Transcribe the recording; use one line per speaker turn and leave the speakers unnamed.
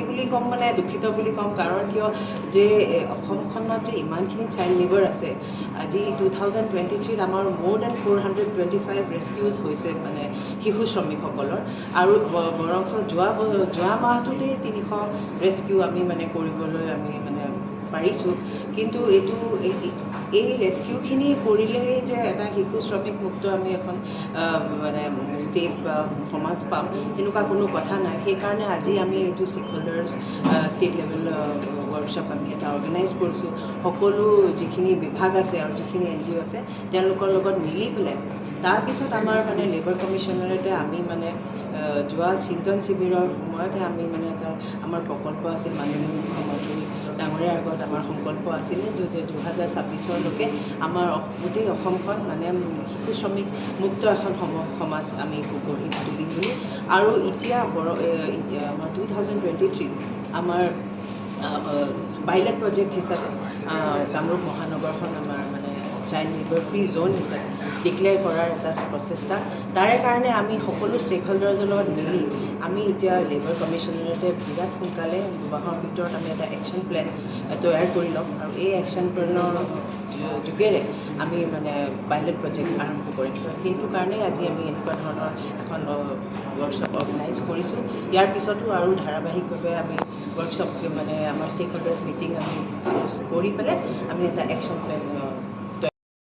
বুলি ক'ম মানে দুখিত বুলি ক'ম কাৰণ কিয় যে অসমখনত যে ইমানখিনি চাইল্ড লেবাৰ আছে আজি 2023 আমাৰ মোৰ দেন 425 ৰেস্কিউজ হৈছে মানে শিশু শ্ৰমিকসকলৰ আৰু বৰঞ্চ যোৱা মাহটোতেই 300 ৰেস্কিউ আমি মানে কৰিবলৈ আমি মানে পাৰিছোঁ কিন্তু এই ৰেস্কিউখিনি কৰিলেই যে এটা শিশু শ্ৰমিক মুক্ত আমি এখন মানে ষ্টেট বা সমাজ পাম সেনেকুৱা কোনো কথা নাই সেইকাৰণে আজি আমি এইটো stakeholders state level workshop আমি এটা অৰ্গেনাইজ কৰিছোঁ সকলো যিখিনি বিভাগ আছে আৰু যিখিনি NGO আছে তেওঁলোকৰ লগত মিলি পেলাই তাৰপিছত আমাৰ মানে লেবাৰ কমিশ্যনাৰেতে আমি মানে যোৱা চিন্তন শিবিৰৰ সময়তে আমি মানে এটা আমাৰ প্ৰকল্প আছিল মাননীয় মুখ্যমন্ত্ৰী ডাঙৰীয়াৰ আগত আমাৰ সংকল্প আছিলে যে 2026লৈকে আমাৰ গোটেই অসমখন মানে শিশু শ্ৰমিক মুক্ত এখন সমাজ আমি গঢ়ি তুলিম বুলি আৰু এতিয়া আমাৰ 2023 আমাৰ পাইলট প্ৰজেক্ট হিচাপে কামৰূপ মহানগৰখন আমাৰ মানে চাইল্ড লেবাৰ ফ্ৰী জ'ন হিচাপে ডিক্লেয়াৰ কৰাৰ এটা প্ৰচেষ্টা তাৰে কাৰণে আমি সকলো ষ্টেক হোল্ডাৰ্ছৰ লগত মিলি আমি এতিয়া লেবাৰ কমিশ্যনাৰেটে বিৰাট সোনকালে দুমাহৰ ভিতৰত আমি এটা একশ্যন প্লেন তৈয়াৰ কৰি ল'ম আৰু এই একশ্যন প্লেনৰ যোগেৰে আমি মানে পাইলট প্ৰজেক্ট আৰম্ভ কৰিম সেইটো কাৰণেই আজি আমি এনেকুৱা ধৰণৰ এখন ৱৰ্কশ্বপ অৰ্গেনাইজ কৰিছোঁ ইয়াৰ পিছতো আৰু ধাৰাবাহিকভাৱে আমি ৱৰ্কশ্বপ মানে আমাৰ ষ্টেক হোল্ডাৰ্ছ মিটিং আমি কৰি পেলাই আমি এটা একশ্যন প্লেন